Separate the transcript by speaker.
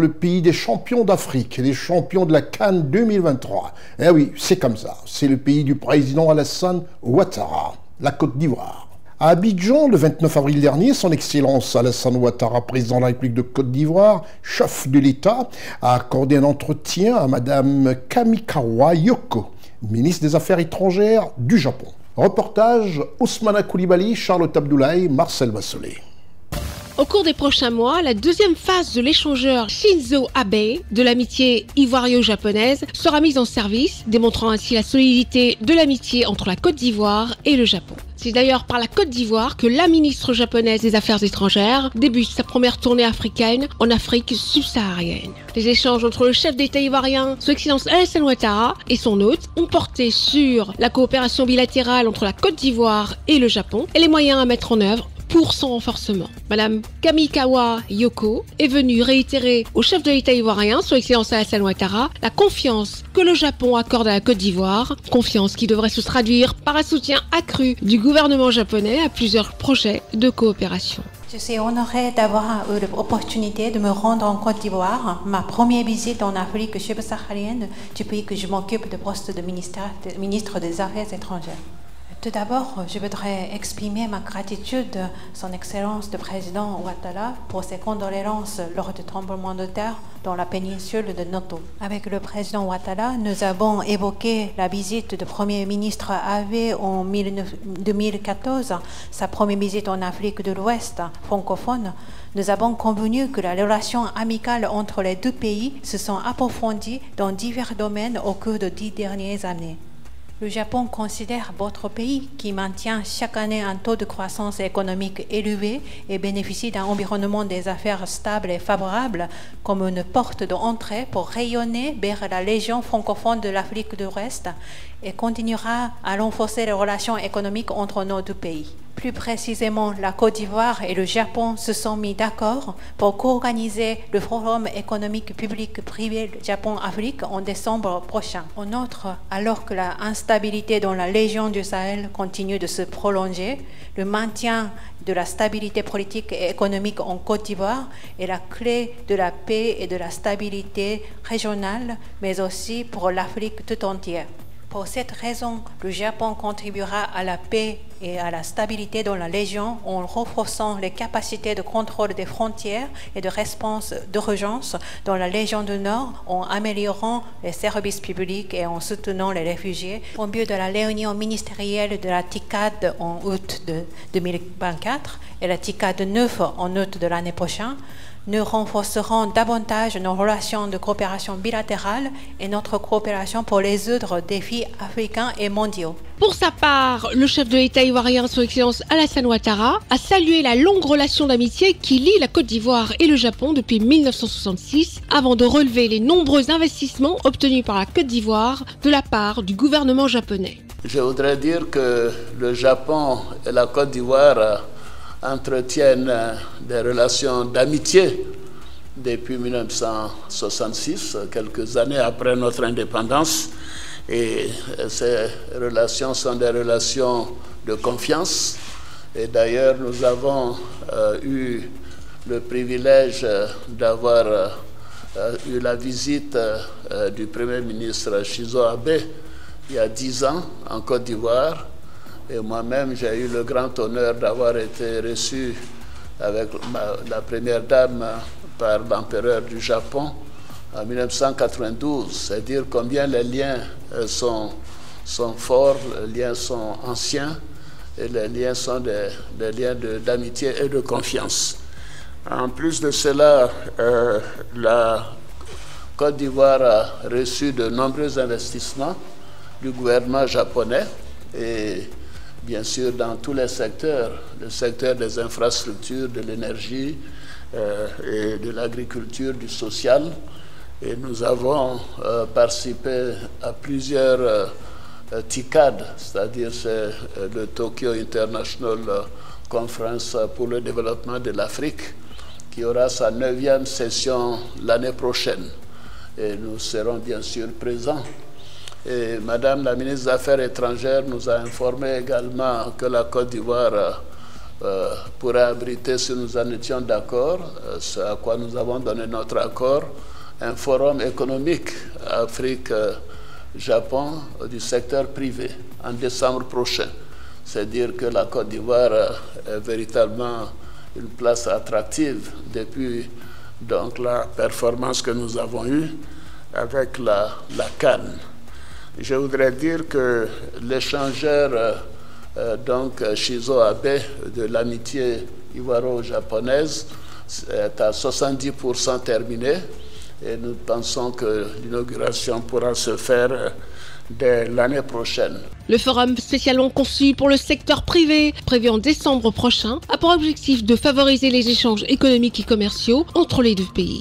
Speaker 1: le pays des champions d'Afrique et des champions de la CAN 2023. Eh oui, c'est comme ça. C'est le pays du président Alassane Ouattara, la Côte d'Ivoire. À Abidjan, le 29 avril dernier, son Excellence Alassane Ouattara, président de la République de Côte d'Ivoire, chef de l'État, a accordé un entretien à Madame Kamikawa Yoko, ministre des Affaires étrangères du Japon. Reportage Ousmana Koulibaly, Charlotte Abdoulaye, Marcel Bassolé.
Speaker 2: Au cours des prochains mois, la deuxième phase de l'échangeur Shinzo Abe de l'amitié ivoiro-japonaise sera mise en service, démontrant ainsi la solidité de l'amitié entre la Côte d'Ivoire et le Japon. C'est d'ailleurs par la Côte d'Ivoire que la ministre japonaise des Affaires étrangères débute sa première tournée africaine en Afrique subsaharienne. Les échanges entre le chef d'État ivoirien, Son Excellence Alassane Ouattara, et son hôte ont porté sur la coopération bilatérale entre la Côte d'Ivoire et le Japon et les moyens à mettre en œuvre pour son renforcement. Madame Kamikawa Yoko est venue réitérer au chef de l'État ivoirien, Son Excellence Alassane Ouattara, la confiance que le Japon accorde à la Côte d'Ivoire, confiance qui devrait se traduire par un soutien accru du gouvernement japonais à plusieurs projets de coopération.
Speaker 3: Je suis honorée d'avoir eu l'opportunité de me rendre en Côte d'Ivoire, ma première visite en Afrique subsaharienne depuis que je m'occupe du poste de ministre des Affaires étrangères. Tout d'abord, je voudrais exprimer ma gratitude à Son Excellence le Président Ouattara pour ses condoléances lors du tremblement de terre dans la péninsule de Noto. Avec le Président Ouattara, nous avons évoqué la visite du Premier ministre Abe en 2014, sa première visite en Afrique de l'Ouest francophone. Nous avons convenu que la relation amicale entre les deux pays se sont approfondies dans divers domaines au cours des 10 dernières années. Le Japon considère votre pays, qui maintient chaque année un taux de croissance économique élevé et bénéficie d'un environnement des affaires stable et favorable, comme une porte d'entrée pour rayonner vers la région francophone de l'Afrique de l'Ouest et continuera à renforcer les relations économiques entre nos deux pays. Plus précisément, la Côte d'Ivoire et le Japon se sont mis d'accord pour co-organiser le Forum économique public-privé Japon-Afrique en décembre prochain. En outre, alors que l'instabilité dans la région du Sahel continue de se prolonger, le maintien de la stabilité politique et économique en Côte d'Ivoire est la clé de la paix et de la stabilité régionale, mais aussi pour l'Afrique tout entière. Pour cette raison, le Japon contribuera à la paix et à la stabilité dans la région en renforçant les capacités de contrôle des frontières et de réponse d'urgence dans la région du Nord, en améliorant les services publics et en soutenant les réfugiés. Au but de la réunion ministérielle de la TICAD en août de 2024 et la TICAD 9 en août de l'année prochaine, nous renforcerons davantage nos relations de coopération bilatérale et notre coopération pour résoudre des défis africains et mondiaux.
Speaker 2: Pour sa part, le chef de l'État ivoirien, Son Excellence Alassane Ouattara, a salué la longue relation d'amitié qui lie la Côte d'Ivoire et le Japon depuis 1966, avant de relever les nombreux investissements obtenus par la Côte d'Ivoire de la part du gouvernement japonais.
Speaker 4: Je voudrais dire que le Japon et la Côte d'Ivoire entretiennent des relations d'amitié depuis 1966, quelques années après notre indépendance. Et ces relations sont des relations de confiance. Et d'ailleurs, nous avons eu le privilège d'avoir eu la visite du Premier ministre Shinzo Abe il y a 10 ans en Côte d'Ivoire. Et moi-même, j'ai eu le grand honneur d'avoir été reçu avec la première dame par l'empereur du Japon en 1992. C'est dire combien les liens sont forts, les liens sont anciens et les liens sont des liens d'amitié et de confiance. En plus de cela, la Côte d'Ivoire a reçu de nombreux investissements du gouvernement japonais et bien sûr dans tous les secteurs, le secteur des infrastructures, de l'énergie et de l'agriculture, du social. Et nous avons participé à plusieurs TICAD, c'est-à-dire c'est le Tokyo International Conference pour le développement de l'Afrique, qui aura sa 9e session l'année prochaine. Et nous serons bien sûr présents. Et Madame la ministre des Affaires étrangères nous a informé également que la Côte d'Ivoire pourrait abriter, si nous en étions d'accord, ce à quoi nous avons donné notre accord, un forum économique Afrique-Japon du secteur privé en décembre prochain. C'est dire que la Côte d'Ivoire est véritablement une place attractive depuis donc, la performance que nous avons eue avec la Cannes. Je voudrais dire que l'échangeur donc Shinzo Abe de l'amitié ivoiro-japonaise est à 70% terminé et nous pensons que l'inauguration pourra se faire dès l'année prochaine.
Speaker 2: Le forum spécialement conçu pour le secteur privé, prévu en décembre prochain, a pour objectif de favoriser les échanges économiques et commerciaux entre les deux pays.